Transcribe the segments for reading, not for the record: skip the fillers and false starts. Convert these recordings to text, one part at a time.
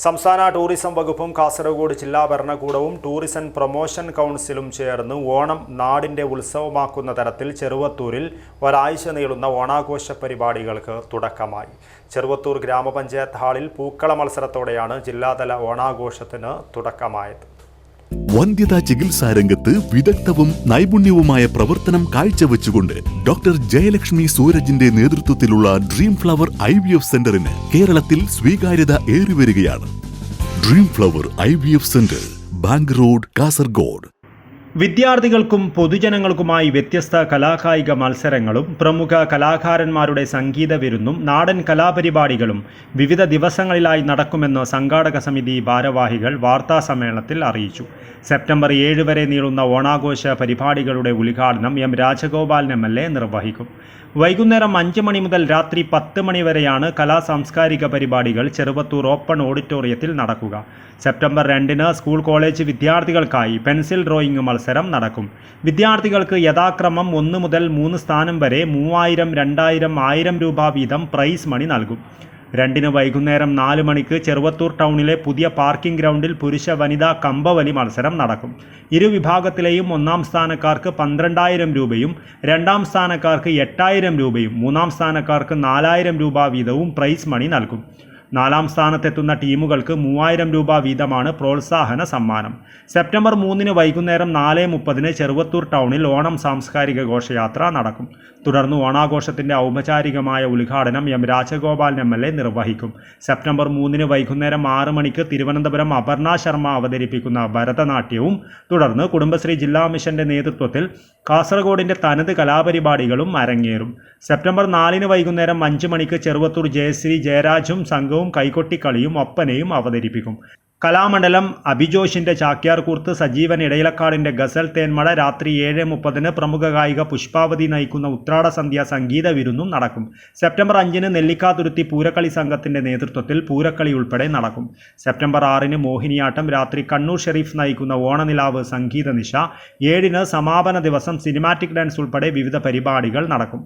സംസ്ഥാന ടൂറിസം വകുപ്പും കാസർഗോഡ് ജില്ലാ ഭരണകൂടവും ടൂറിസം പ്രൊമോഷൻ കൗൺസിലും ചേർന്ന് ഓണം നാടിന്റെ ഉത്സവമാക്കുന്ന തരത്തിൽ ചെറുവത്തൂരിൽ ഒരാഴ്ച നീളുന്ന ഓണാഘോഷ പരിപാടികൾക്ക് തുടക്കമായി. ചെറുവത്തൂർ ഗ്രാമപഞ്ചായത്ത് ഹാളിൽ പൂക്കള മത്സരത്തോടെയാണ് ജില്ലാതല ഓണാഘോഷത്തിന് തുടക്കമായത്. വന്ധ്യതാ ചികിത്സാ രംഗത്ത് വിദഗ്ധവും നൈപുണ്യവുമായ പ്രവർത്തനം കാഴ്ചവെച്ചുകൊണ്ട് ഡോക്ടർ ജയലക്ഷ്മി സൂരജിന്റെ നേതൃത്വത്തിലുള്ള ഡ്രീം ഫ്ലവർ IVF സെന്ററിന് കേരളത്തിൽ സ്വീകാര്യത ഏറിവരികയാണ്. Dream flower IVF centre, bank road, Kasaragod. വിദ്യാർത്ഥികൾക്കും പൊതുജനങ്ങൾക്കുമായി വ്യത്യസ്ത കലാകായിക മത്സരങ്ങളും പ്രമുഖ കലാകാരന്മാരുടെ സംഗീത വിരുന്നും നാടൻ കലാപരിപാടികളും വിവിധ ദിവസങ്ങളിലായി നടക്കുമെന്ന് സംഘാടക സമിതി ഭാരവാഹികൾ വാർത്താസമ്മേളനത്തിൽ അറിയിച്ചു. സെപ്റ്റംബർ 7 വരെ നീളുന്ന ഓണാഘോഷ പരിപാടികളുടെ ഉദ്ഘാടനം M. രാജഗോപാലൻ MLA നിർവഹിക്കും. വൈകുന്നേരം 5 മണി മുതൽ രാത്രി 10 മണി വരെയാണ് സാംസ്കാരിക പരിപാടികൾ ചെറുവത്തൂർ ഓപ്പൺ ഓഡിറ്റോറിയത്തിൽ നടക്കുക. സെപ്റ്റംബർ 2 സ്കൂൾ കോളേജ് വിദ്യാർത്ഥികൾക്കായി പെൻസിൽ ഡ്രോയിങ് മത്സരം നടക്കും. വിദ്യാർത്ഥികൾക്ക് യഥാക്രമം 1 മുതൽ 3 സ്ഥാനം വരെ 3000, 2000, 1000 രൂപ വീതം പ്രൈസ് മണി നൽകും. 2 വൈകുന്നേരം 4 മണിക്ക് ചെറുവത്തൂർ ടൗണിലെ പുതിയ പാർക്കിംഗ് ഗ്രൗണ്ടിൽ പുരുഷ വനിതാ കമ്പവലി മത്സരം നടക്കും. ഇരു വിഭാഗത്തിലെയും 1-ാം സ്ഥാനക്കാർക്ക് 12,000 രൂപയും 2-ാം സ്ഥാനക്കാർക്ക് 8,000 രൂപയും 3-ാം സ്ഥാനക്കാർക്ക് 4,000 രൂപ വീതവും പ്രൈസ് മണി നൽകും. 4-ാം സ്ഥാനത്തെത്തുന്ന ടീമുകൾക്ക് 3,000 രൂപ വീതമാണ് പ്രോത്സാഹന സമ്മാനം. സെപ്റ്റംബർ 3 വൈകുന്നേരം 4:30 ചെറുവത്തൂർ ടൗണിൽ ഓണം സാംസ്കാരിക ഘോഷയാത്ര നടക്കും. തുടർന്ന് ഓണാഘോഷത്തിന്റെ ഔപചാരികമായ ഉദ്ഘാടനം M. രാജഗോപാലൻ MLA നിർവഹിക്കും. സെപ്റ്റംബർ 3 വൈകുന്നേരം 6 മണിക്ക് തിരുവനന്തപുരം അപർണ ശർമ്മ അവതരിപ്പിക്കുന്ന ഭരതനാട്യവും തുടർന്ന് കുടുംബശ്രീ ജില്ലാ മിഷന്റെ നേതൃത്വത്തിൽ കാസർഗോഡിന്റെ തനത് കലാപരിപാടികളും അരങ്ങേറും. സെപ്റ്റംബർ 4 വൈകുന്നേരം 5 മണിക്ക് ചെറുവത്തൂർ ജയശ്രീ ജയരാജും സംഘവും കൈകൊട്ടിക്കളിയും ഒപ്പനയും അവതരിപ്പിക്കും. കലാമണ്ഡലം അഭിജോഷിന്റെ ചാക്യാർകൂർത്ത്, സജീവൻ ഇടയിലക്കാടിന്റെ ഗസൽ തേന്മഴ, രാത്രി 7:30 പ്രമുഖ ഗായിക പുഷ്പാവതി നയിക്കുന്ന ഉത്രാട സന്ധ്യ സംഗീത വിരുന്നും നടക്കും. സെപ്റ്റംബർ 5 നെല്ലിക്കാതുരുത്തി പൂരക്കളി സംഘത്തിന്റെ നേതൃത്വത്തിൽ പൂരക്കളി ഉൾപ്പെടെ നടക്കും. സെപ്റ്റംബർ 6 മോഹിനിയാട്ടം, രാത്രി കണ്ണൂർ ഷെരീഫ് നയിക്കുന്ന ഓണനിലാവ് സംഗീത നിശ, 7 സമാപന ദിവസം സിനിമാറ്റിക് ഡാൻസ് ഉൾപ്പെടെ വിവിധ പരിപാടികൾ നടക്കും.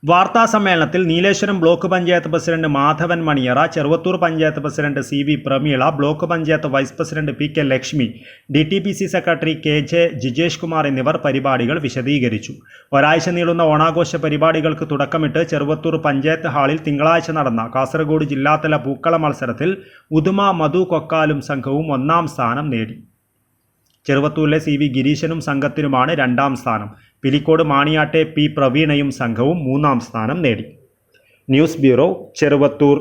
വാർത്താ സമ്മേളനത്തിൽ Nileshwaram block panchayat president Madhavan Maniyara, Cheruvathur panchayat president CV Prameela, block panchayat vice president PK Lakshmi, DTPC secretary KJ Jijesh Kumar എന്നിവർ പരിപാടികൾ വിശദീകരിച്ചു. ഒരാഴ്ച നീളുന്ന ഓണാഘോഷ പരിപാടികൾക്ക് തുടക്കമിട്ട് ചെറുവത്തൂർ പഞ്ചായത്ത് ഹാളിൽ തിങ്കളാഴ്ച നടന്ന കാസർഗോഡ് ജില്ലാതല പൂക്കള മത്സരത്തിൽ ഉദുമ മധു കൊക്കാലും സംഘവും 1-ാം സ്ഥാനം നേടി. ചെറുവത്തൂരിലെ CV ഗിരീശനും സംഘത്തിനുമാണ് 2-ാം സ്ഥാനം. പിലിക്കോട് മാണിയാട്ടെ P പ്രവീണയും സംഘവും 3-ാം സ്ഥാനം നേടി. News bureau, Cheruvathur.